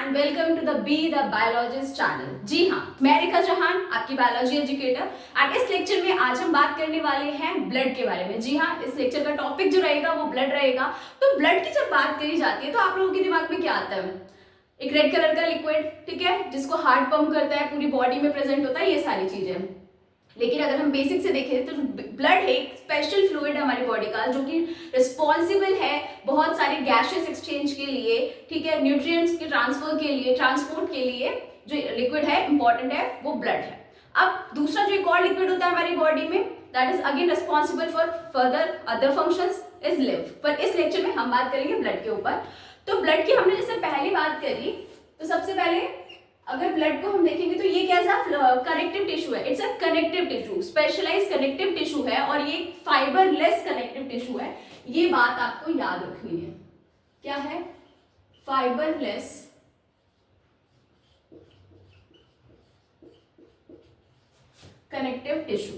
And welcome to the B the biologist channel. जी हाँ, मैं रेखा चौहान, आपकी बायोलॉजी एजुकेटर। एंड इस लेक्चर में आज हम बात करने वाले हैं ब्लड के बारे में। जी हाँ, इस लेक्चर का टॉपिक जो रहेगा वो ब्लड रहेगा। तो ब्लड की जब बात करी जाती है तो आप लोगों के दिमाग में क्या आता है? एक रेड कलर का लिक्विड, ठीक है, जिसको हार्ट पंप करता है, पूरी बॉडी में प्रेजेंट होता है, ये सारी चीजें। लेकिन अगर हम बेसिक से देखें तो ब्लड एक स्पेशल फ्लूइड है हमारी बॉडी का, जो कि रिस्पॉन्सिबल है बहुत सारे गैसेस एक्सचेंज के लिए, ठीक है, न्यूट्रिएंट्स के ट्रांसफर के लिए, ट्रांसपोर्ट के लिए जो लिक्विड है इंपॉर्टेंट है वो ब्लड है। अब दूसरा जो एक और लिक्विड होता है हमारी बॉडी में, that is again responsible for further other functions, is live. पर इस लेक्चर में हम बात करेंगे ब्लड के ऊपर। तो ब्लड की हमने जैसे पहली बात करी, तो सबसे पहले अगर ब्लड को हम देखेंगे तो ये कैसा कनेक्टिव टिश्यू है। It's a connective tissue, specialised connective tissue है, और ये फाइबरलेस कनेक्टिव टिश्यू है। ये बात आपको याद रखनी है। क्या है? फाइबरलेस कनेक्टिव टिश्यू।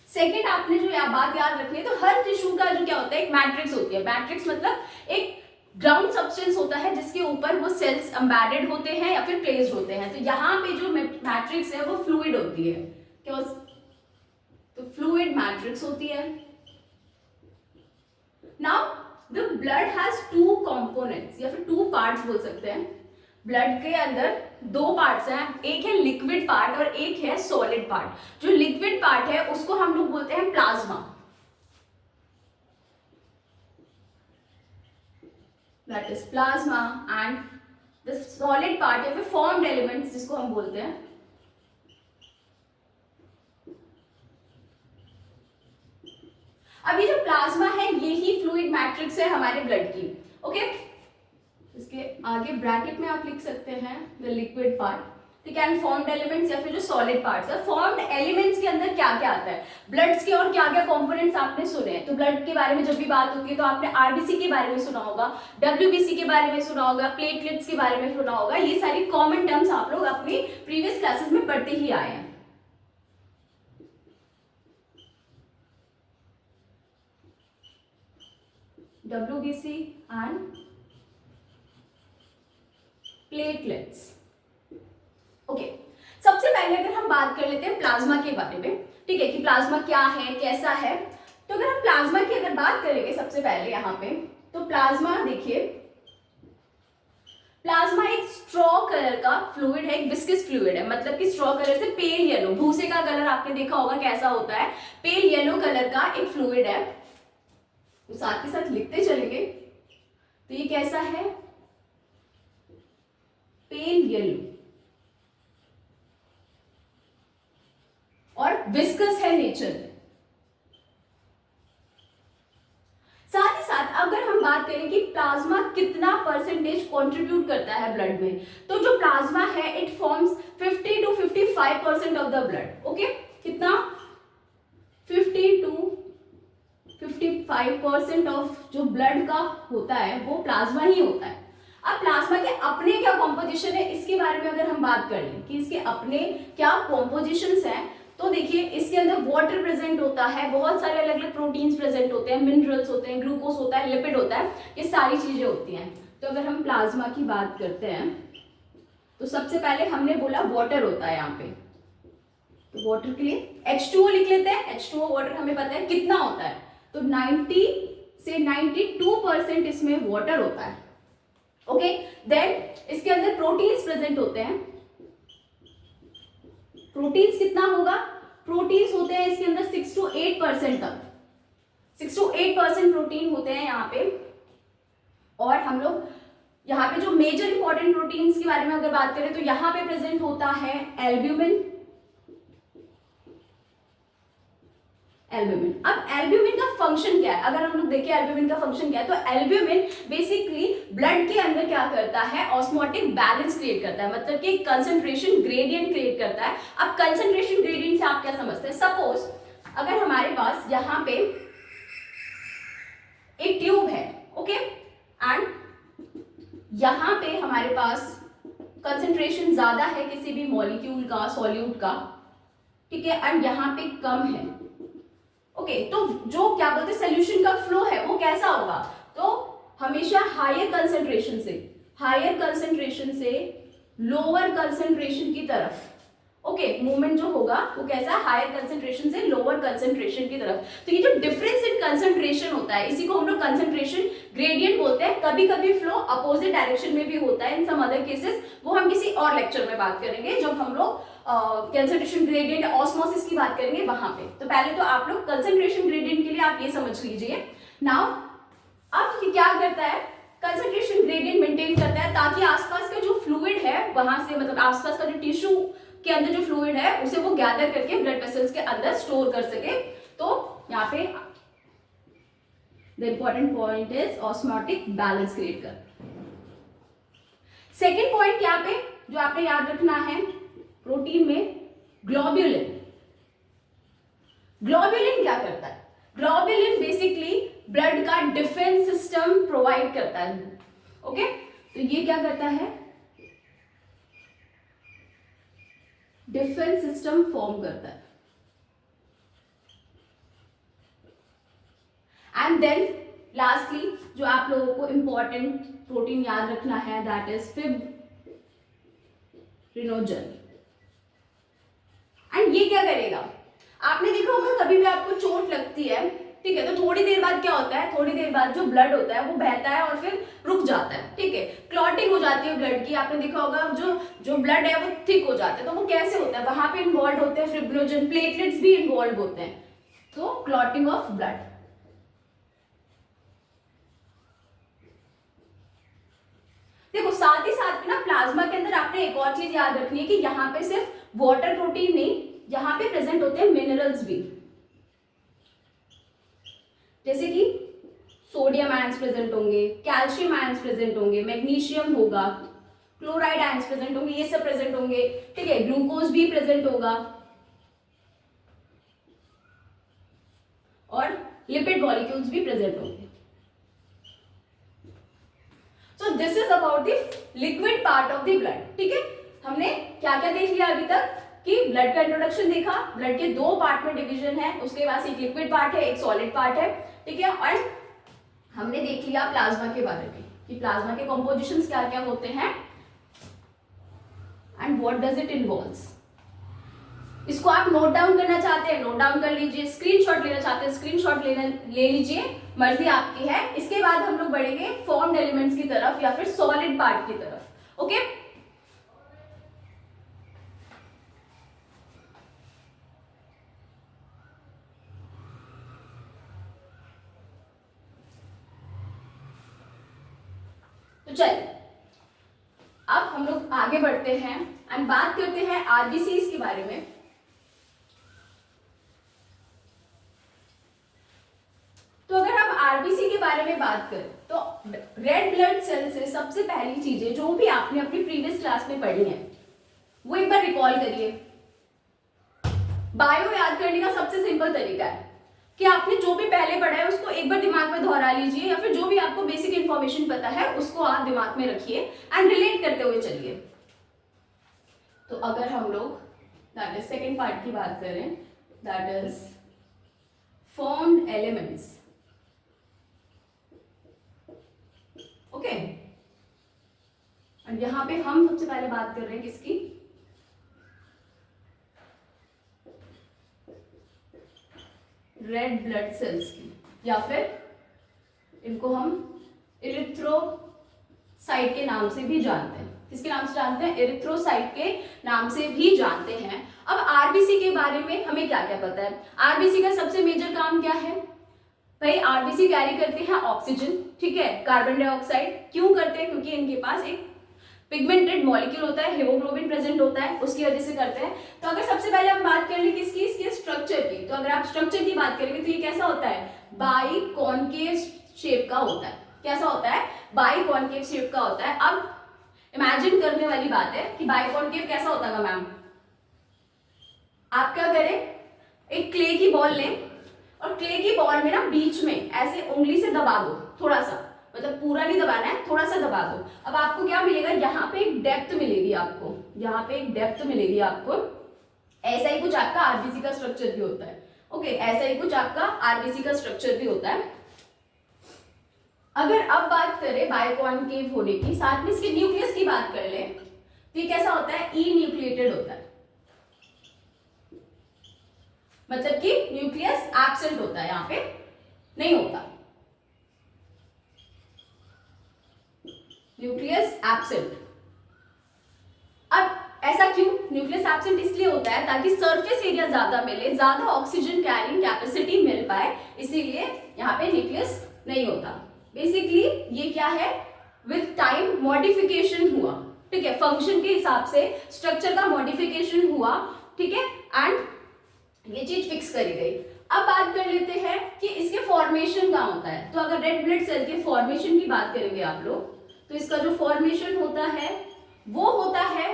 सेकेंड, आपने जो बात याद रखनी है, तो हर टिश्यू का जो क्या होता है, एक मैट्रिक्स होती है। मैट्रिक्स मतलब एक ग्राउंड सब्सटेंस होता है जिसके ऊपर वो सेल्स एम्बेडेड होते हैं या फिर प्लेस्ड होते हैं। तो यहाँ पे जो मैट्रिक्स है वो फ्लूइड होती है। क्या? तो फ्लूइड मैट्रिक्स होती है। Now the blood has two components या फिर टू पार्ट्स बोल सकते हैं। ब्लड के अंदर दो पार्ट्स हैं, एक है लिक्विड पार्ट और एक है सॉलिड पार्ट। जो लिक्विड पार्ट है उसको हम लोग बोलते हैं plasma, that is plasma, and the solid part या फिर formed elements जिसको हम बोलते हैं, अब ये जो प्लाज्मा है ये ही फ्लूइड मैट्रिक्स है हमारे ब्लड की। ओके, इसके आगे ब्रैकेट में आप लिख सकते हैं द लिक्विड पार्ट, ठीक है, एंड फॉर्म्ड एलिमेंट्स या फिर जो सॉलिड पार्ट्स है। फॉर्म्ड एलिमेंट्स के अंदर क्या क्या आता है, ब्लड्स के और क्या क्या कंपोनेंट्स आपने सुने हैं। तो ब्लड के बारे में जब भी बात होती है तो आपने आरबीसी के बारे में सुना होगा, डब्ल्यूबीसी के बारे में सुना होगा, प्लेटलेट्स के बारे में सुना होगा। ये सारी कॉमन टर्म्स आप लोग अपनी प्रीवियस क्लासेस में पढ़ते ही आए हैं। WBC and platelets. ओके, सबसे पहले अगर हम बात कर लेते हैं प्लाज्मा के बारे में, ठीक है, कि प्लाज्मा क्या है, कैसा है। तो अगर हम प्लाज्मा की अगर बात करेंगे सबसे पहले यहाँ पे, तो प्लाज्मा देखिए, प्लाज्मा एक स्ट्रॉ कलर का फ्लूइड है, एक विस्कस फ्लूइड है। मतलब कि स्ट्रॉ कलर से पेल येलो, भूसे का कलर आपने देखा होगा कैसा होता है, पेल येलो कलर का एक फ्लूइड है। तो साथ के साथ लिखते चलेंगे, तो ये कैसा है, पेल येलो और विस्कस है नेचर में। साथ ही साथ अगर हम बात करें कि प्लाज्मा कितना परसेंटेज कंट्रीब्यूट करता है ब्लड में, तो जो प्लाज्मा है it forms 50 to 55% of the blood. Okay, कितना? 50 to 55% ऑफ जो ब्लड का होता है वो प्लाज्मा ही होता है। अब प्लाज्मा के अपने क्या कॉम्पोजिशन है, इसके बारे में अगर हम बात कर लें कि इसके अपने क्या कॉम्पोजिशंस हैं, तो देखिए इसके अंदर वाटर प्रेजेंट होता है, बहुत सारे अलग अलग प्रोटीन्स प्रेजेंट होते हैं, मिनरल्स होते हैं, ग्लूकोज होता है, लिपिड होता है, ये सारी चीजें होती हैं। तो अगर हम प्लाज्मा की बात करते हैं तो सबसे पहले हमने बोला वाटर होता है यहाँ पे, तो वाटर के लिए H2O लिख लेते हैं। H2O वाटर हमें पता है कितना होता है, तो 90 से 92% इसमें वाटर होता है। ओके, देन इसके अंदर प्रोटीन्स प्रेजेंट होते हैं। प्रोटीन्स कितना होगा? प्रोटीन्स होते हैं इसके अंदर 6 to 8% तक, 6 to 8% प्रोटीन होते हैं यहाँ पे। और हम लोग यहाँ पे जो मेजर इंपॉर्टेंट प्रोटीन्स के बारे में अगर बात करें तो यहाँ पे प्रेजेंट होता है एल्ब्यूमिन। एल्ब्यूमिन, अब एल्ब्यूमिन का फंक्शन क्या है, अगर हम लोग देखें एल्ब्यूमिन का फंक्शन क्या है, तो एल्ब्यूमिन बेसिकली ब्लड के अंदर क्या करता है, ऑस्मोटिक बैलेंस क्रिएट करता है, मतलब कि कंसंट्रेशन ग्रेडियंट क्रिएट करता है। अब कंसंट्रेशन ग्रेडियंट से आप क्या समझते हैं? सपोज अगर हमारे पास यहाँ पे एक ट्यूब है, ओके, एंड यहाँ पे हमारे पास कंसंट्रेशन ज्यादा है किसी भी मॉलिक्यूल का, सॉल्यूट का, ठीक है, एंड यहाँ पे कम है। ओके, तो जो क्या बोलते हैं सोल्यूशन का फ्लो है वो कैसा होगा, तो हमेशा हायर कंसंट्रेशन से, हायर कंसंट्रेशन से लोअर कंसंट्रेशन की तरफ। ओके, मूवमेंट जो होगा वो कैसा, हायर कंसंट्रेशन से लोअर कंसंट्रेशन की तरफ। तो ये जो डिफरेंस इन कंसंट्रेशन होता है इसी को हम लोग कंसंट्रेशन ग्रेडियंट बोलते हैं। कभी कभी फ्लो अपोजिट डायरेक्शन में भी होता है इन सम अदर केसेस, वो हम किसी और लेक्चर में बात करेंगे जब हम लोग कंसंट्रेशन ग्रेडियंट ऑस्मोसिस की बात करेंगे वहां पे। तो पहले तो आप लोग कंसंट्रेशन ग्रेडियंट के लिए आप ये समझ लीजिए। नाउ अब ये क्या करता है, कंसंट्रेशन ग्रेडियंट मेंटेन करता है ताकि आसपास का जो फ्लूइड है वहां से, मतलब आसपास का जो टिश्यू के अंदर जो फ्लूइड है उसे वो गैदर करके ब्लड वेसल्स के अंदर स्टोर कर सके। तो यहाँ पे the important point is osmotic balance create कर। सेकेंड पॉइंट यहाँ पे जो आपने याद रखना है, प्रोटीन में ग्लोब्यूलिन। ग्लोब्यूलिन क्या करता है, ग्लोब्यूलिन बेसिकली ब्लड का डिफेंस सिस्टम प्रोवाइड करता है। ओके, तो ये क्या करता है, डिफेंस सिस्टम फॉर्म करता है। एंड देन लास्टली जो आप लोगों को इंपॉर्टेंट प्रोटीन याद रखना है दैट इज फिब्रिनोजन। एंड ये क्या करेगा, आपने देखा होगा कभी भी आपको चोट लगती है, ठीक है, तो थोड़ी देर बाद क्या होता है, थोड़ी देर बाद जो ब्लड होता है वो बहता है और फिर रुक जाता है, ठीक है, क्लॉटिंग हो जाती है ब्लड की। आपने देखा होगा जो ब्लड है वो थिक हो जाता है। तो वो कैसे होता है, वहां पे इन्वॉल्व होते हैं फिब्रिनोजन, प्लेटलेट्स भी इन्वॉल्व होते हैं, तो क्लॉटिंग ऑफ ब्लड। देखो साथ ही साथ ना प्लाज्मा के अंदर आपने एक और चीज याद रखनी है कि यहाँ पे सिर्फ वाटर प्रोटीन नहीं, यहाँ पे प्रेजेंट होते हैं मिनरल्स भी, जैसे कि सोडियम आयंस प्रेजेंट होंगे, कैल्शियम आयंस प्रेजेंट होंगे, मैग्नीशियम होगा, क्लोराइड आयंस प्रेजेंट होंगे, ये सब प्रेजेंट होंगे, ठीक है, ग्लूकोज भी प्रेजेंट होगा और लिपिड मॉलिक्यूल्स भी प्रेजेंट होंगे। So this is about the liquid part of the blood. ठीक है, हमने क्या क्या देख लिया अभी तक कि ब्लड का इंट्रोडक्शन देखा, ब्लड के दो पार्ट में डिवीजन है, उसके बाद एक लिक्विड पार्ट है एक सॉलिड पार्ट है, ठीक है, और हमने देख लिया प्लाज्मा के बारे में कि प्लाज्मा के कॉम्पोजिशंस क्या क्या होते हैं and what does it involves. इसको आप नोट डाउन करना चाहते हैं नोट डाउन कर लीजिए, स्क्रीनशॉट लेना चाहते हैं स्क्रीनशॉट ले लीजिए, मर्जी आपकी है। इसके बाद हम लोग बढ़ेंगे फॉर्म्ड एलिमेंट्स की तरफ या फिर सॉलिड पार्ट की तरफ। ओके, तो चलिए अब हम लोग आगे बढ़ते हैं एंड बात करते हैं आरबीसीज के बारे में। तो अगर हम आरबीसी के बारे में बात करें तो रेड ब्लड सेल से सबसे पहली चीजें जो भी आपने अपनी प्रीवियस क्लास में पढ़ी है वो एक बार रिकॉल करिए। बायो याद करने का सबसे सिंपल तरीका है कि आपने जो भी पहले पढ़ा है उसको एक बार दिमाग में दोहरा लीजिए, या फिर जो भी आपको बेसिक इंफॉर्मेशन पता है उसको आप दिमाग में रखिए एंड रिलेट करते हुए चलिए। तो अगर हम लोग दैट इज सेकेंड पार्ट की बात करें that is formed elements. Okay, और यहां पे हम सबसे पहले बात कर रहे हैं किसकी, रेड ब्लड सेल्स की, या फिर इनको हम इरिथ्रोसाइट के नाम से भी जानते हैं। किसके नाम से जानते हैं, इरिथ्रोसाइट के नाम से भी जानते हैं। अब आरबीसी के बारे में हमें क्या क्या पता है, आरबीसी का सबसे मेजर काम क्या है भाई, आरबीसी कैरी करते हैं ऑक्सीजन, ठीक है, कार्बन डाइऑक्साइड। क्यों करते हैं, क्योंकि इनके पास एक पिगमेंटेड मॉलिक्यूल होता है, हीमोग्लोबिन प्रेजेंट होता है, उसकी वजह से करते हैं। तो अगर सबसे पहले हम बात कर लें किसकी, इसके स्ट्रक्चर की, तो अगर आप स्ट्रक्चर की बात करेंगे तो ये कैसा होता है, बाई कॉनकेव शेप का होता है। कैसा होता है, बाई कॉनकेव शेप का होता है। अब इमेजिन करने वाली बात है कि बाई कॉनकेव कैसा होता है मैम, आप क्या करें, एक क्ले की बॉल लें और क्ले की बॉल में ना बीच में ऐसे उंगली से दबा दो, थोड़ा सा, मतलब पूरा नहीं दबाना है, थोड़ा सा दबा दो। अब आपको क्या मिलेगा, यहाँ पे एक डेप्थ मिलेगी आपको, यहाँ पे एक डेप्थ मिलेगी आपको। ऐसा ही कुछ आपका आरबीसी का स्ट्रक्चर भी होता है। ओके, ऐसा ही कुछ आपका आरबीसी का स्ट्रक्चर भी होता है। अगर अब बात करें बाइकॉन्केव होने की, साथ में इसके न्यूक्लियस की बात कर ले, तो ये कैसा होता है, ई न्यूक्लिएटेड होता है, मतलब कि न्यूक्लियस एब्सेंट होता है, यहां पे नहीं होता, न्यूक्लियस एब्सेंट। अब ऐसा क्यों, न्यूक्लियस एब्सेंट इसलिए होता है ताकि सरफेस एरिया ज्यादा मिले, ज्यादा ऑक्सीजन कैरिंग कैपेसिटी मिल पाए, इसीलिए यहाँ पे न्यूक्लियस नहीं होता। बेसिकली ये क्या है, विथ टाइम मॉडिफिकेशन हुआ, ठीक है, फंक्शन के हिसाब से स्ट्रक्चर का मॉडिफिकेशन हुआ, ठीक है, एंड ये चीज फिक्स करी गई। अब बात कर लेते हैं कि इसके फॉर्मेशन कहाँ होता है। तो अगर रेड ब्लड सेल के फॉर्मेशन की बात करेंगे आप लोग, तो इसका जो फॉर्मेशन होता है वो होता है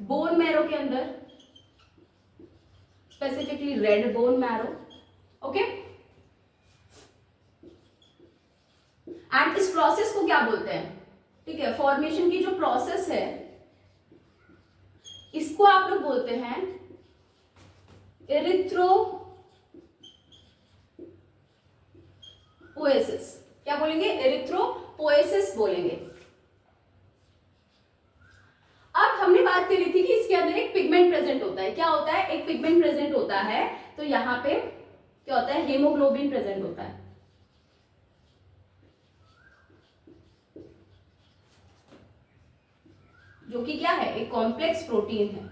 बोन मैरो के अंदर, specifically red bone marrow, okay. And इस प्रोसेस को क्या बोलते हैं, ठीक है, फॉर्मेशन की जो प्रोसेस है इसको आप लोग बोलते हैं एरिथ्रोपोएसिस। क्या बोलेंगे, एरिथ्रोपोएसिस बोलेंगे। अब हमने बात करी थी कि इसके अंदर एक पिगमेंट प्रेजेंट होता है, क्या होता है, एक पिगमेंट प्रेजेंट होता है, तो यहां पे क्या होता है, हेमोग्लोबिन प्रेजेंट होता है, जो कि क्या है, एक कॉम्प्लेक्स प्रोटीन है,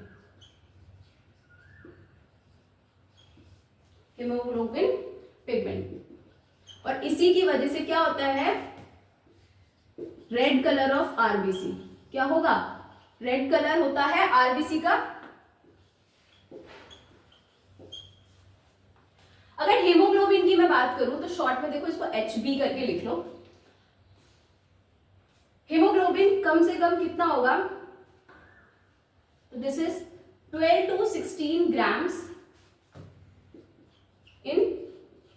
हेमोग्लोबिन पिगमेंट। और इसी की वजह से क्या होता है, रेड कलर ऑफ आरबीसी, क्या होगा, रेड कलर होता है आरबीसी का। अगर हेमोग्लोबिन की मैं बात करूं तो शॉर्ट में देखो, इसको HB करके लिख लो। हेमोग्लोबिन कम से कम कितना होगा, तो this is 12 to 16 grams in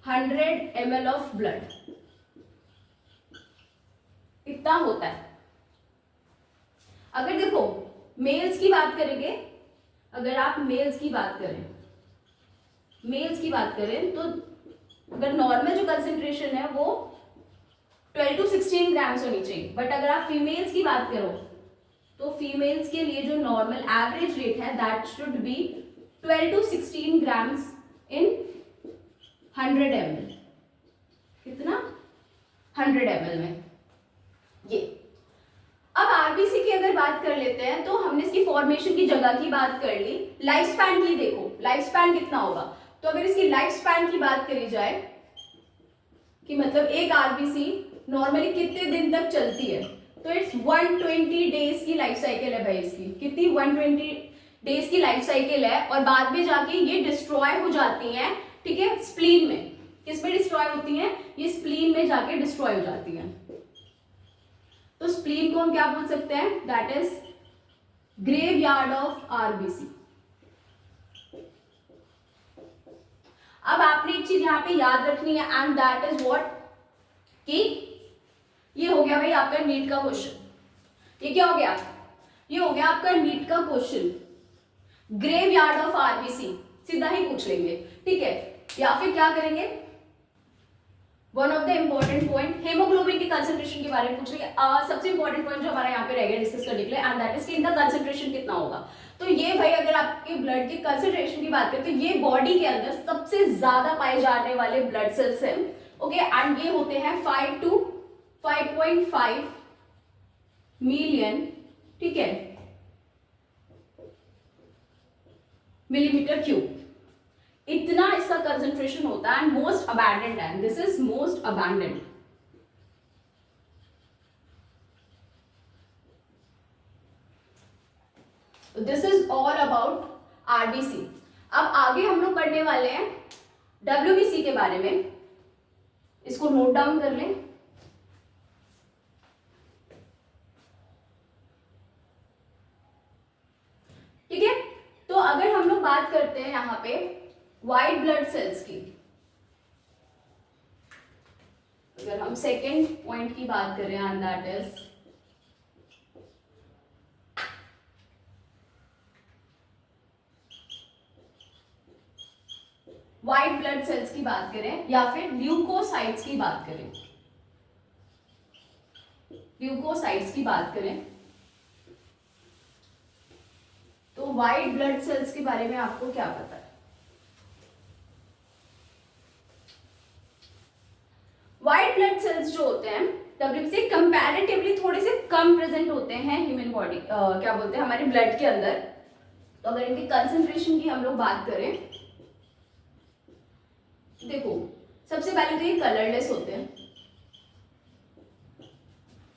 100 ml of blood, इतना होता है। अगर देखो मेल्स की बात करेंगे, अगर आप मेल्स की बात करें, तो अगर नॉर्मल जो कंसेंट्रेशन है वो 12 to 16 ग्राम्स होनी चाहिए, बट अगर आप फीमेल्स की बात करो तो फीमेल्स के लिए जो नॉर्मल एवरेज रेट है that should be 12 to 16 grams in 100 ml, कितना, 100 ml में ये। अब आरबीसी की अगर बात कर लेते हैं, तो हमने इसकी फॉर्मेशन की जगह की बात कर ली, लाइफ स्पैन की देखो, लाइफ स्पैन कितना होगा। तो अगर इसकी लाइफ स्पैन की बात करी जाए कि मतलब एक आरबीसी नॉर्मली कितने दिन तक चलती है, तो इट्स 120 डेज की लाइफ साइकिल है भाई इसकी, कितनी, 120 डेज की लाइफ साइकिल है। और बाद में जाके ये डिस्ट्रॉय हो जाती हैं, ठीक है, स्प्लीन में। किस में डिस्ट्रॉय होती हैं, ये स्प्लीन में जाके डिस्ट्रॉय हो जाती हैं। तो स्प्लीन को हम क्या बोल सकते हैं, that is graveyard of RBC. अब आपने एक चीज यहां पे याद रखनी है, एंड दैट इज व्हाट, कि ये हो गया भाई आपका नीट का क्वेश्चन। ये क्या हो गया, ये हो गया आपका नीट का क्वेश्चन, ग्रेवयार्ड ऑफ आरबीसी, सीधा ही पूछ लेंगे, ठीक है। या फिर क्या करेंगे, one of the important point, haemoglobin की कंसेंट्रेशन के बारे में पूछ लेंगे। सबसे इंपॉर्टेंट पॉइंट जो हमारा यहाँ पे रह गया डिस्कस करने के लिए, एंड दैट इज कि इनका कंसेंट्रेशन कितना होगा। तो ये भाई अगर आपके ब्लड की कंसेंट्रेशन की बात करें तो ये बॉडी के अंदर सबसे ज्यादा पाए जाने वाले ब्लड सेल्स हैं, ओके, एंड ये होते हैं 5 to 5.5 मिलियन, ठीक है, मिलीमीटर क्यूब, इतना इसका कंसेंट्रेशन होता है, एंड मोस्ट अबैंडेंट है, this is most abundant. This is all about RBC. अब आगे हम लोग पढ़ने वाले हैं डब्ल्यूबीसी के बारे में, इसको नोट डाउन कर लें। ठीक है, तो अगर हम लोग बात करते हैं यहां पे व्हाइट ब्लड सेल्स की, अगर हम सेकेंड पॉइंट की बात करें, and that is white blood cells की बात करें या फिर ल्यूकोसाइट्स की बात करें, ल्यूकोसाइट्स की बात करें तो व्हाइट ब्लड सेल्स के बारे में आपको क्या पता है? व्हाइट ब्लड सेल्स जो होते हैं डब्ल्यूबीसी कंपैरेटिवली थोड़े से कम प्रेजेंट होते हैं ह्यूमन बॉडी क्या बोलते हैं हमारे ब्लड के अंदर। तो अगर इनकी कंसंट्रेशन की हम लोग बात करें, देखो सबसे पहले तो ये कलरलेस होते हैं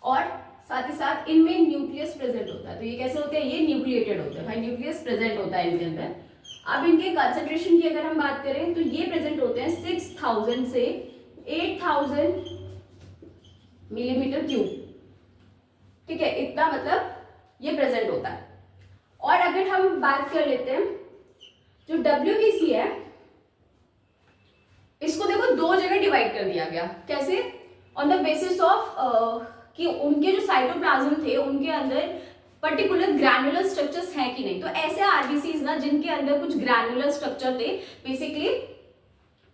और साथ ही साथ इनमें न्यूक्लियस प्रेजेंट होता है। तो ये कैसे होते हैं? ये न्यूक्लिएटेड होते हैं, भाई न्यूक्लियस प्रेजेंट होता है इनके अंदर। अब इनके कंसंट्रेशन की अगर हम बात करें तो ये प्रेजेंट होते हैं 6000 से 8000 मिलीमीटर क्यूब, ठीक है, इतना मतलब ये प्रेजेंट होता है। और अगर हम बात कर लेते हैं जो डब्ल्यूबीसी है, इसको देखो दो जगह डिवाइड कर दिया गया। कैसे? ऑन द बेसिस ऑफ कि उनके जो साइटोप्लाज्म थे उनके अंदर पर्टिकुलर ग्रैन्युलर स्ट्रक्चर्स हैं कि नहीं। तो ऐसे आरबीसीज ना जिनके अंदर कुछ ग्रैन्युलर स्ट्रक्चर थे, बेसिकली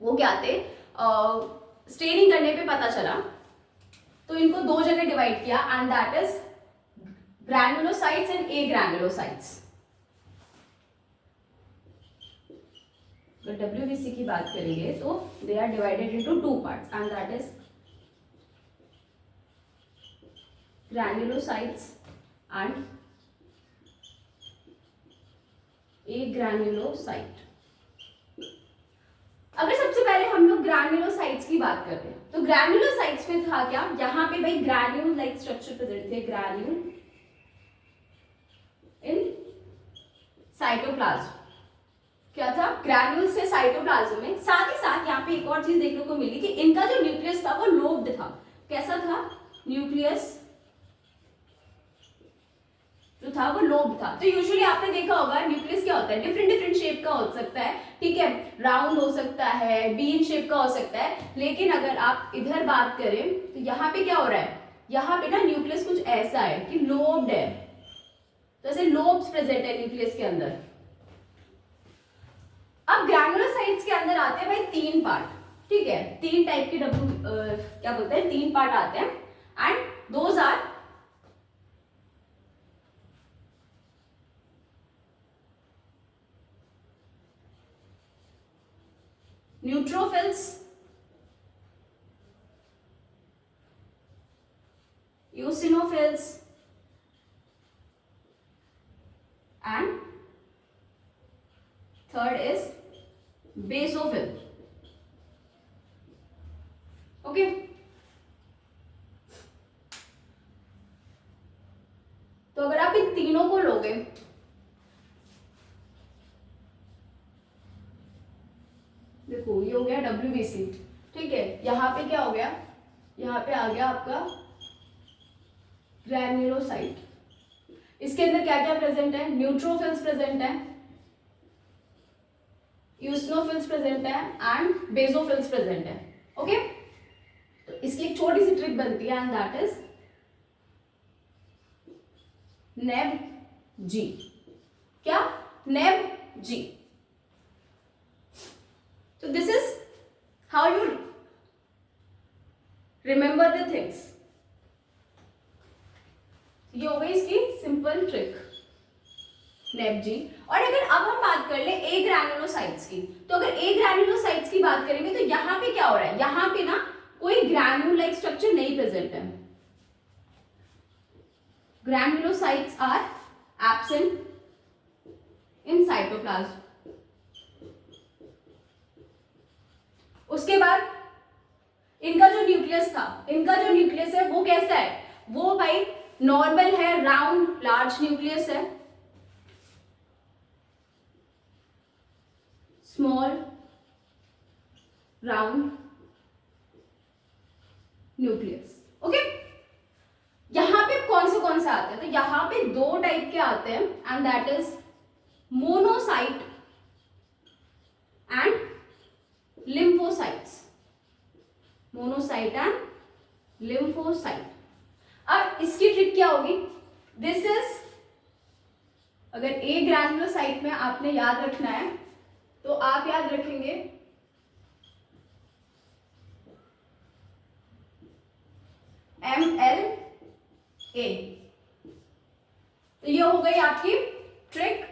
वो क्या थे, स्टेनिंग करने पे पता चला, तो इनको दो जगह डिवाइड किया and that is granulocytes and agranulocytes. WBC की बात करेंगे तो they are divided into two parts and that is granulocytes and agranulocyte। अगर सबसे पहले हम लोग ग्रैन्युलोसाइट्स की बात करते हैं तो ग्रैन्युलोसाइट्स में था क्या, यहाँ पे भाई ग्रैन्यूल लाइक स्ट्रक्चर प्रेजेंट थे, ग्रैन्यूल इन साइटोप्लाज्म। क्या था? ग्रैन्यूल से साइटोप्लाज्म में। साथ ही साथ यहाँ पे एक और चीज देखने को मिली कि इनका जो न्यूक्लियस था वो लोब्ड था। कैसा था? न्यूक्लियस जो था वो लोब था। तो यूजुअली आपने देखा होगा न्यूक्लियस क्या होता है, डिफरेंट डिफरेंट शेप का हो सकता है, ठीक है, राउंड हो सकता है, बीन शेप का हो सकता है। लेकिन अगर आप इधर बात करें तो यहाँ पे क्या हो रहा है, यहाँ पे ना न्यूक्लियस कुछ ऐसा है कि लोब्ड है, तो ऐसे लोब्स प्रेजेंट है न्यूक्लियस के अंदर। अब ग्रैन्युलोसाइट्स के अंदर आते हैं भाई तीन पार्ट, ठीक है, तीन टाइप के क्या बोलते हैं, तीन पार्ट आते हैं and those are neutrophils, eosinophils and third is basophil. Okay, तो अगर आप इन तीनों को लोगे देखो ये हो गया डब्ल्यूबीसी, ठीक है, यहाँ पे क्या हो गया, यहाँ पे आ गया आपका ग्रैन्युलोसाइट। इसके अंदर क्या क्या प्रेजेंट है? न्यूट्रोफिल्स प्रेजेंट है, यूसिनोफिल्स प्रेजेंट है एंड बेसोफिल्स प्रेजेंट है। ओके, तो इसकी एक छोटी सी ट्रिक बनती है एंड दैट इज नेब जी। क्या? नेब जी। So this is how you remember the things। ये हो गई इसकी सिंपल ट्रिक नेब जी। और अगर अब हम बात कर ले ए ग्रैन्युलोसाइट्स की, तो अगर ए ग्रैन्युलोसाइट्स की बात करेंगे तो यहाँ पे क्या हो रहा है, यहाँ पे ना कोई ग्रैन्यूल लाइक स्ट्रक्चर नहीं प्रेजेंट है। Granulocytes are absent in cytoplasm. उसके बाद इनका जो न्यूक्लियस था, इनका जो न्यूक्लियस है वो कैसा है, वो भाई नॉर्मल है, राउंड लार्ज न्यूक्लियस है, स्मॉल राउंड न्यूक्लियस। ओके, यहां पे कौन से आते हैं, तो यहां पे दो टाइप के आते हैं and that is monocyte and lymphocytes. Monocyte and lymphocyte. अब इसकी ट्रिक क्या होगी, दिस इज, अगर ए ग्रैन्युलोसाइट में आपने याद रखना है तो आप याद रखेंगे ML ए। तो ये हो गई आपकी trick.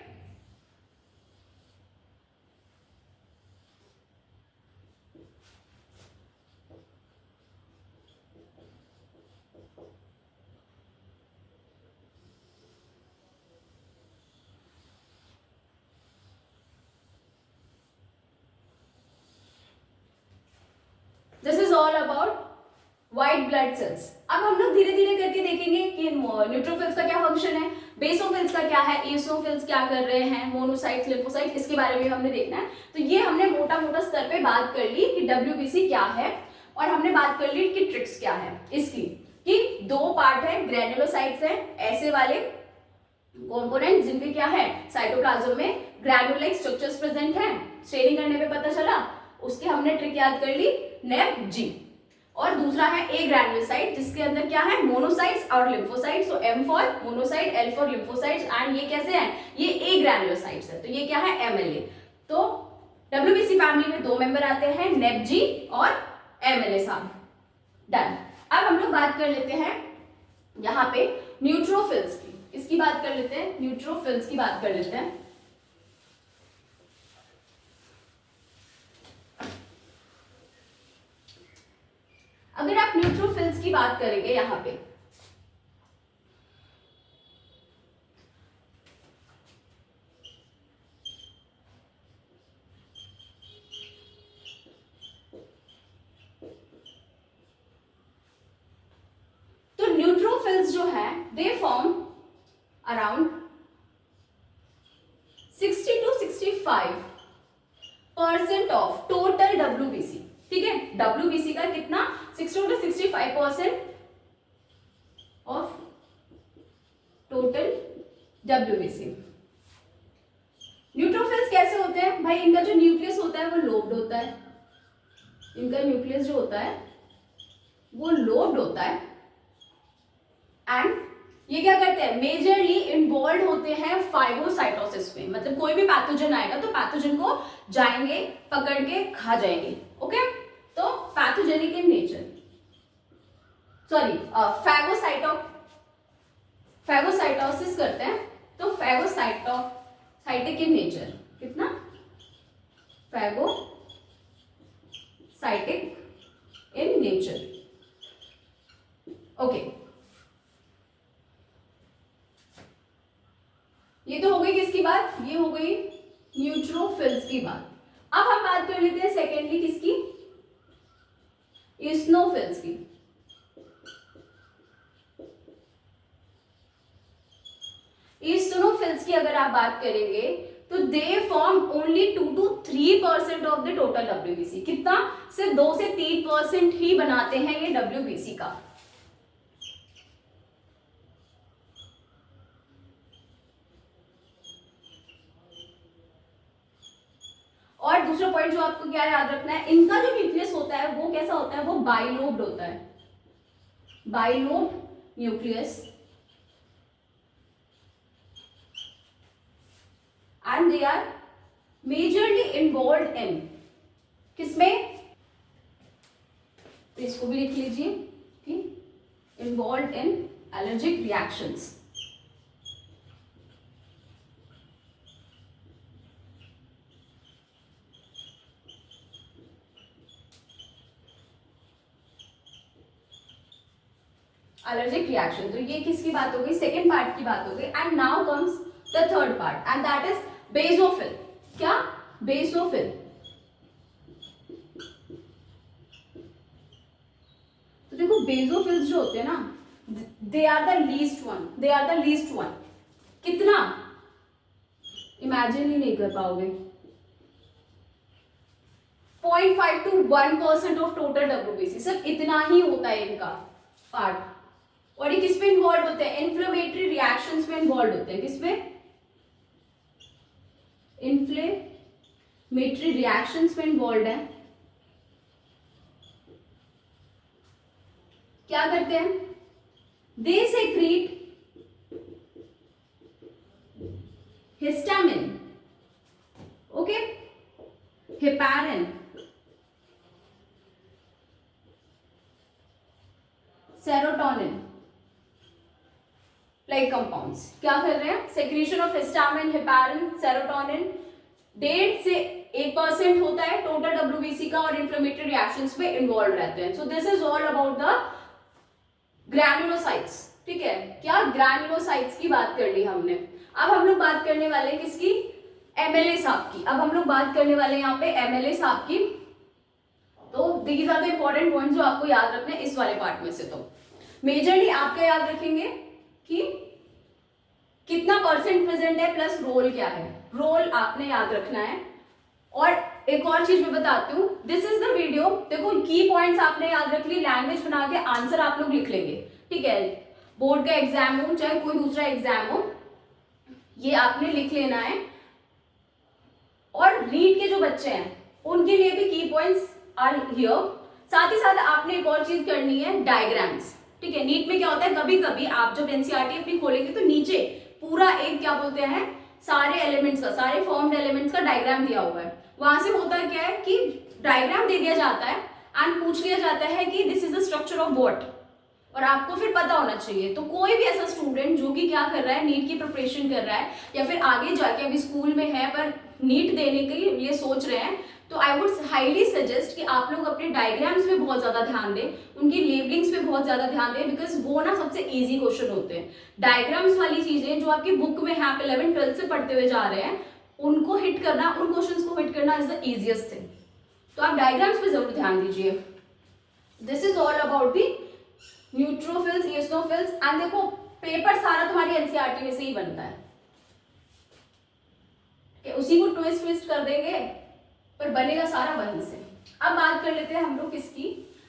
This is all about white blood cells. अब हम लोग धीरे धीरे करके देखेंगे कि न्यूट्रोफिल्स का क्या फंक्शन है, बेसोफिल्स का क्या है, ईओसिनोफिल्स क्या कर रहे हैं, मोनोसाइट्स, लिम्फोसाइट्स, इसके बारे में हमने देखना है। तो ये हमने मोटा मोटा स्तर पे बात कर ली कि डब्ल्यूबीसी क्या है, और हमने बात कर ली कि ट्रिक्स क्या है इसकी, कि दो पार्ट है, ग्रैनुलोसाइट्स है, ऐसे वाले कंपोनेंट जिनके क्या है साइटोप्लाज्म में ग्रैनुलेट स्ट्रक्चर्स प्रेजेंट हैं, स्टेनिंग करने पे पता चला, उसकी हमने ट्रिक याद कर ली, नेब जी। और दूसरा है ए ग्रैनुलोसाइट, जिसके अंदर क्या है मोनोसाइट्स और lymphocytes, so M for monocyte, L for lymphocytes, and ये कैसे है, ये ए ग्रैनुलोसाइट्स है, तो ये क्या है एमएलए। तो डब्ल्यूबीसी फैमिली में दो मेंबर आते हैं, नेब जी और एमएलए साहब। डन। अब हम लोग बात कर लेते हैं यहाँ पे न्यूट्रोफिल्स की, इसकी बात कर लेते हैं, न्यूट्रोफिल्स की बात कर लेते हैं। अगर आप न्यूट्रोफिल्स की बात करेंगे यहां पे, तो न्यूट्रोफिल्स जो है they form around 60 to 65% of total WBC. ठीक है, डब्ल्यूबीसी का कितना 60 to 65% of total WBC. Neutrophils कैसे होते हैं भाई, इनका जो न्यूक्लियस होता है वो लोब्ड होता है, इनका न्यूक्लियस जो होता है वो लोब्ड होता है, एंड ये क्या करते हैं मेजरली इन्वॉल्व होते हैं फाइगोसाइटोसिस में, मतलब कोई भी पैथोजन आएगा तो पैथोजन को जाएंगे पकड़ के खा जाएंगे। ओके, तो pathogenic in nature, sorry phagocytosis करते हैं, तो फैगोसाइटिक इन नेचर, कितना फैगोसाइटिक इन नेचर। ओके, ये तो हो गई किसकी बात, ये हो गई न्यूट्रोफिल्स की बात। अब हम बात कर लेते हैं सेकेंडली किसकी, ईस्नोफिल्स की। ईस्नोफिल्स की अगर आप बात करेंगे तो they form only 2 to 3% of the total WBC. कितना, सिर्फ 2 से 3% ही बनाते हैं ये डब्ल्यूबीसी का। और दूसरा पॉइंट जो आपको क्या याद रखना है, इनका जो न्यूक्लियस होता है वो कैसा होता है, वो बाइलोब्ड होता है, bilobed nucleus, and they are majorly involved in, किसमें, इसको भी लिख लीजिए, ठीक, involved in allergic reactions. Allergic reaction, तो ये किसकी बात हो गई, सेकेंड पार्ट की बात हो गई। And now comes the third part, and that is basophil. क्या, बेसोफिल। तो देखो बेसोफिल्स जो होते हैं ना, they are the least one, they are the least one. कितना, इमेजिन ही नहीं कर पाओगे, 0.5 to 1% ऑफ टोटल डब्ल्यूबीसी, सिर्फ इतना ही होता है इनका पार्ट। और ये किस पे इन्वॉल्व होते हैं, इन्फ्लेमेटरी रिएक्शंस में इन्वॉल्व होते हैं, किसमें, इन्फ्लेमेटरी रिएक्शंस में इन्वॉल्व है। क्या करते हैं, they secrete histamine, okay, heparin, serotonin, like compounds क्या कर रहे हैं, secretion of histamine, heparin, serotonin 1.5 से 1% होता है टोटल डब्ल्यूबीसी का, और इन्फ्लेमेटरी रिएक्शंस में इन्वॉल्व रहते हैं. So this is all about the granulocytes. ठीक है, क्या ग्रैन्युलोसाइट्स की बात कर ली हमने. अब हम लोग बात करने वाले हैं किसकी, एमएलए साहब की. अब हम लोग बात करने वाले हैं यहाँ पे एमएलए साहब की. तो these are the important points जो आपको याद रखने इस वाले पार्ट में से. तो मेजरली आप क्या याद रखेंगे कि कितना परसेंट प्रेजेंट है प्लस रोल क्या है. रोल आपने याद रखना है. और एक और चीज मैं बताती हूँ, दिस इज द वीडियो. देखो की पॉइंट्स आपने याद रख ली, लैंग्वेज बना के आंसर आप लोग लिख लेंगे. ठीक है, बोर्ड का एग्जाम हो चाहे कोई दूसरा एग्जाम हो, ये आपने लिख लेना है. और रीड के जो बच्चे हैं उनके लिए भी की पॉइंट्स आर हियर. साथ ही साथ आपने एक और चीज करनी है, डायग्राम्स. ठीक है, नीट में क्या होता है, कभी कभी आप जब एनसीईआरटी अपनी खोलेंगे तो नीचे पूरा एक क्या बोलते हैं, सारे एलिमेंट्स का, सारे फॉर्म्ड एलिमेंट्स का डायग्राम दिया हुआ है. वहां से होता क्या है कि डायग्राम दे दिया जाता है एंड पूछ लिया जाता है कि this is the structure of what, और आपको फिर पता होना चाहिए. तो कोई भी ऐसा स्टूडेंट जो कि क्या कर रहा है, नीट की प्रिपरेशन कर रहा है या फिर आगे जाके अभी स्कूल में है पर नीट देने के लिए सोच रहे हैं, तो आई वुड हाईली सजेस्ट कि आप लोग अपने डायग्राम्स पे बहुत ज्यादा ध्यान दें, उनकी लेबलिंग्स पे बहुत ज्यादा ध्यान दें, बिकॉज वो ना सबसे इजी क्वेश्चन होते हैं. डायग्राम्स वाली चीजें जो आपकी बुक में है, आप 11th-12th से पढ़ते हुए जा रहे हैं, उनको हिट करना, उन क्वेश्चंस को हिट करना इज द इजिएस्ट थिंग. तो आप डायग्राम्स पे जरूर ध्यान दीजिए. This is all about the neutrophils, eosinophils. And देखो पेपर सारा तुम्हारी एनसीईआरटी में से ही बनता है. उसी को ट्विस्ट कर देंगे पर बनेगा सारा वहीं से. अब बात कर लेते हैं हम लोग किसकी,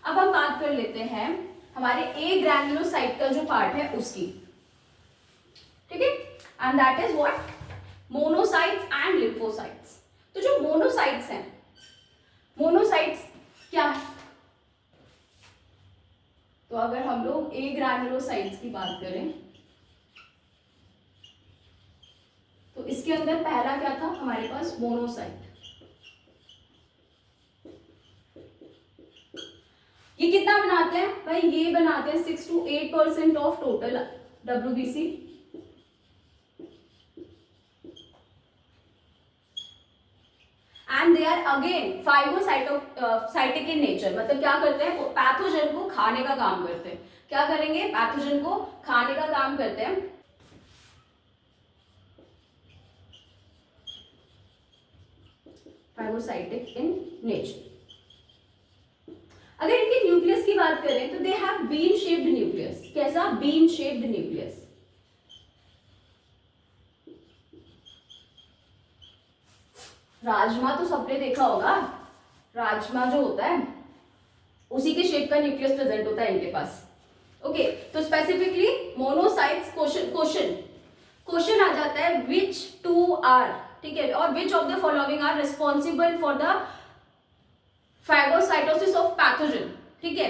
अब हम बात कर लेते हैं हमारे ए ग्रैन्युलोसाइट का जो पार्ट है उसकी. ठीक है, and that is what, monocytes and lymphocytes. तो जो मोनोसाइट्स हैं, मोनोसाइट्स क्या है, तो अगर हम लोग ए ग्रैन्युलोसाइट्स की बात करें तो इसके अंदर पहला क्या था हमारे पास, मोनोसाइट. ये कितना बनाते हैं भाई, ये बनाते हैं 6 to 8% of total WBC. And they are again phagocytic in nature. मतलब क्या करते हैं, वो पैथोजन को खाने का काम करते हैं. क्या करेंगे, पैथोजन को खाने का काम करते हैं. Phagocytic in nature. अगर इनके न्यूक्लियस की बात करें तो they have bean shaped nucleus. कैसा, बीन शेप्ड न्यूक्लियस. राजमा तो सबने देखा होगा, राजमा जो होता है उसी के शेप का न्यूक्लियस प्रेजेंट होता है इनके पास. ओके, तो स्पेसिफिकली मोनोसाइट्स, क्वेश्चन आ जाता है विच टू आर. ठीक है, और which of the following are responsible for the phagocytosis of pathogen. ठीक है,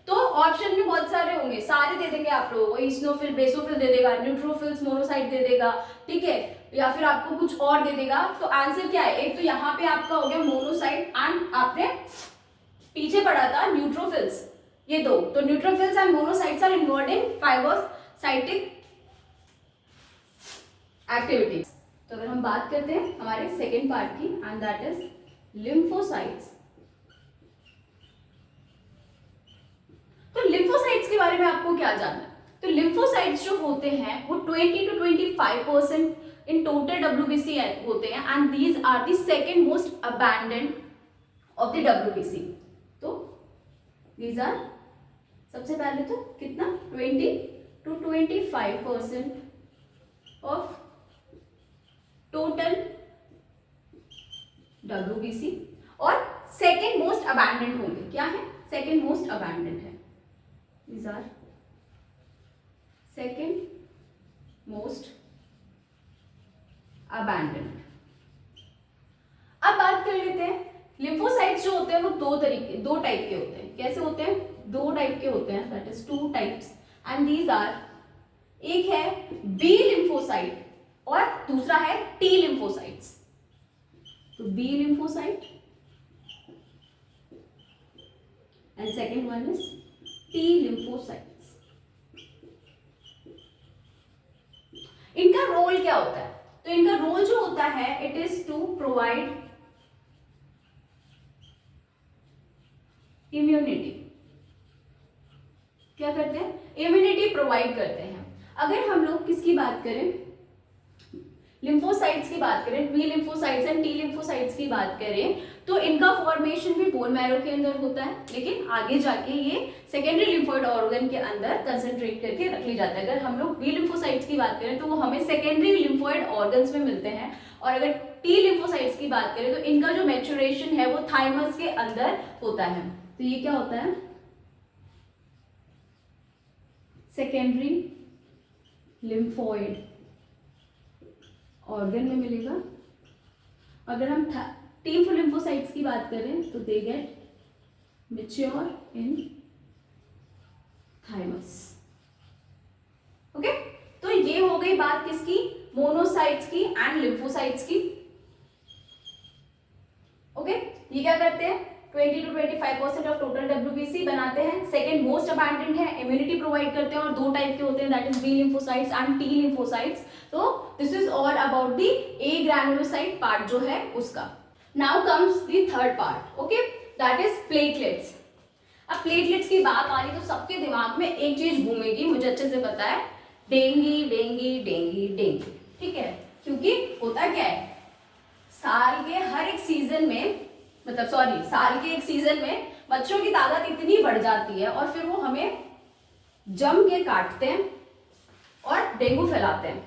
तो ऑप्शन में बहुत सारे होंगे, सारे दे देंगे आप लोगों को. इसिनोफिल, बेसोफिल दे देगा, न्यूट्रोफिल्स, मोनोसाइट दे देगा. ठीक है, या फिर आपको कुछ और दे देगा. तो आंसर क्या है, एक तो यहाँ पे आपका हो गया मोनोसाइट एंड आपने पीछे पढ़ा था न्यूट्रोफिल्स, ये दो. तो neutrophils and monocytes are involved in phagocytic activities. तो अगर हम बात करते हैं हमारे सेकेंड पार्ट की, एंड दैट इज लिम्फोसाइट्स. तो लिम्फोसाइट्स के बारे में आपको क्या जानना है, तो लिम्फोसाइट्स जो होते हैं वो 20 to 25% इन टोटल डब्ल्यूबीसी होते हैं. And these are the second most abundant of the WBC. तो दीज आर, सबसे पहले तो कितना, 20 to 25% ऑफ टोटल डब्ल्यूबीसी. और सेकेंड मोस्ट अबैंडेंड होंगे. क्या है, सेकेंड मोस्ट अबैंडेंड है. These are second most abandoned. अब बात कर लेते हैं लिम्फोसाइट्स जो होते हैं वो दो टाइप के होते हैं. कैसे होते हैं, दो टाइप के होते हैं, that is 2 types. And these are, एक है बी लिम्फोसाइट और दूसरा है टी लिम्फोसाइट्स. तो B lymphocyte and second one is T lymphocytes. इनका रोल क्या होता है? तो इनका रोल जो होता है it is to provide immunity. क्या करते हैं? इम्यूनिटी प्रोवाइड करते हैं। अगर हम लोग किसकी बात करें, लिम्फोसाइट्स की बात करें, B lymphocytes and T lymphocytes की बात करें, तो इनका फॉर्मेशन भी बोन मैरो के अंदर होता है, लेकिन आगे जाके ये सेकेंडरी लिम्फोइड ऑर्गन के अंदर कंसंट्रेट करके रख ली जाता है। अगर हम लोग बी लिम्फोसाइट्स की बात करें तो वो हमें सेकेंडरी लिम्फोइड ऑर्गन्स में मिलते हैं, और अगर टी लिम्फोसाइट्स की बात करें तो इनका जो मैच्योरेशन है वो थाइमस के अंदर होता है। तो ये क्या होता है? सेकेंडरी लिम्फोइड ऑर्गन में मिलेगा। अगर हम टी लिम्फोसाइट्स की बात करें तो they get mature in thymus. Okay, तो ये हो गई बात किसकी? मोनोसाइट्स की एंड लिम्फोसाइट्स की। ओके, ये क्या करते हैं? 20 to 25% ऑफ टोटल WBC बनाते हैं। सेकेंड मोस्ट अबैंडेंट है, इम्यूनिटी प्रोवाइड करते हैं, और दो टाइप के होते हैं, that is B lymphocytes and T lymphocytes. तो this is all about the agranulocyte part जो है उसका। Now comes the third part, okay, that is platelets. अब प्लेटलेट्स की बात आ रही तो सबके दिमाग में एक चीज घूमेगी, मुझे अच्छे से पता है, डेंगी डेंगी डेंगी डेंगी। ठीक है, क्योंकि होता क्या है, साल के हर एक सीजन में, मतलब सॉरी, साल के एक सीजन में मच्छरों की तादाद इतनी बढ़ जाती है और फिर वो हमें जम के काटते हैं और डेंगू फैलाते हैं,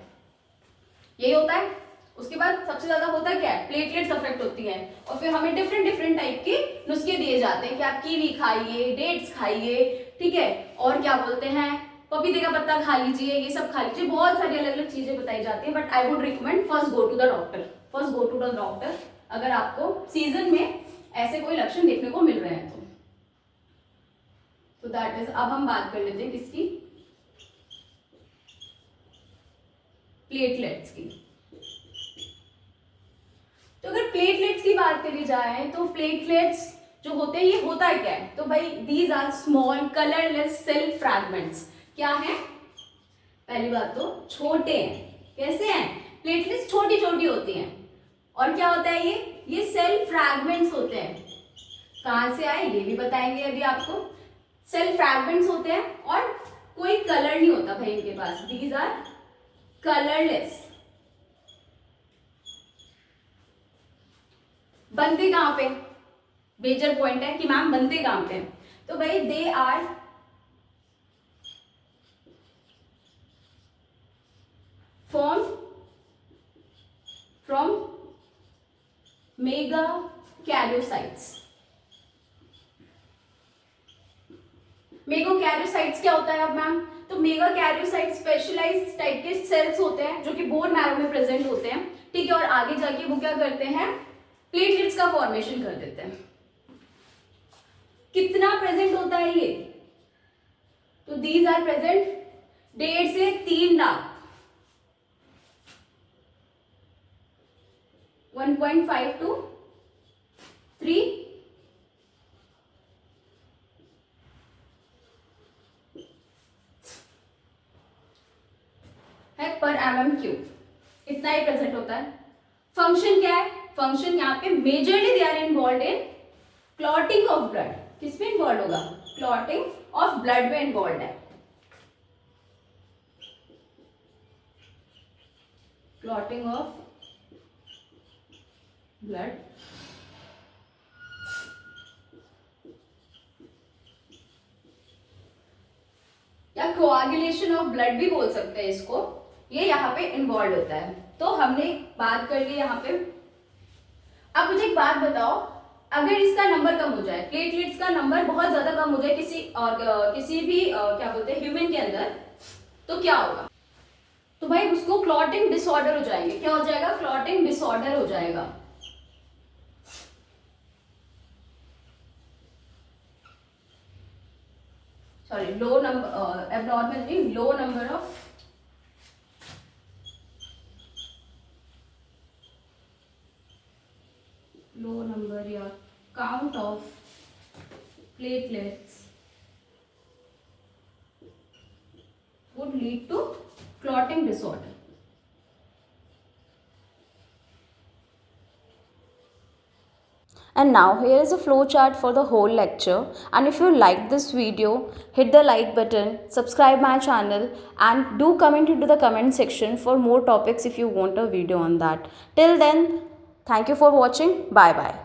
यही होता है। उसके बाद सबसे ज्यादा होता क्या है? प्लेटलेट्स अफेक्ट होती है, और फिर हमें डिफरेंट डिफरेंट टाइप के नुस्खे दिए जाते हैं कि आप कीवी खाइए, डेट्स खाइए, ठीक है, और क्या बोलते हैं, पपीते का पत्ता खा लीजिए, ये सब खा लीजिए, बहुत सारी अलग अलग चीजें बताई जाती है। But I would recommend first go to the doctor, first go to the doctor अगर आपको सीजन में ऐसे कोई लक्षण देखने को मिल रहे हैं तो दैट इज। अब हम बात कर लेते हैं किसकी? प्लेटलेट्स की। तो अगर प्लेटलेट्स की बात करी जाए तो प्लेटलेट्स जो होते हैं ये होता क्या है? तो भाई these are small colourless cell fragments. क्या है? पहली बात तो छोटे हैं। कैसे हैं? प्लेटलेट्स छोटी छोटी होती हैं, और क्या होता है ये सेल फ्रैगमेंट्स होते हैं। कहां से आए ये भी बताएंगे अभी आपको। सेल फ्रैगमेंट्स होते हैं और कोई कलर नहीं होता भाई इनके पास, दीज आर कलरलेस। बनते कहां पे? मेजर पॉइंट है कि मैम बनते कहां पे? तो भाई they are form from megakaryocytes. Megakaryocytes क्या होता है अब मैम? तो मेगाकैरियोसाइट्स स्पेशलाइज्ड टाइप के सेल्स होते हैं जो कि बोन मैरो में प्रेजेंट होते हैं, ठीक है, और आगे जाके वो क्या करते हैं? प्लेटलेट्स का फॉर्मेशन कर देते हैं। कितना प्रेजेंट होता है ये? तो दीज आर प्रेजेंट 1.5 से 3 लाख, 1.5 to 3 है पर mm³, इतना ही प्रेजेंट होता है। फंक्शन क्या है? फंक्शन यहाँ पे majorly they are involve in clotting of blood. किस में इन्वॉल्व होगा? क्लॉटिंग ऑफ ब्लड में इन्वॉल्व है। क्लॉटिंग ऑफ ब्लड, या कोआगुलेशन ऑफ ब्लड भी बोल सकते हैं इसको, ये यहाँ पे इन्वॉल्व होता है। तो हमने बात कर ली यहाँ पे। अब मुझे एक बात बताओ, अगर इसका नंबर कम हो जाए, प्लेटलेट्स का नंबर बहुत ज्यादा कम हो जाए किसी भी क्या बोलते हैं ह्यूमन के अंदर, तो क्या होगा? तो भाई उसको क्लॉटिंग डिसऑर्डर हो जाएंगे। क्या हो जाएगा? क्लॉटिंग डिसऑर्डर हो जाएगा। सॉरी, लो नंबर, एबनॉर्मल नहीं, लो नंबर ऑफ या count of platelets would lead to clotting disorder. And now here is a flow chart for the whole lecture, and if you liked this video, hit the like button, subscribe my channel and do comment into the comment section for more topics if you want a video on that. Till then, thank you for watching. Bye bye.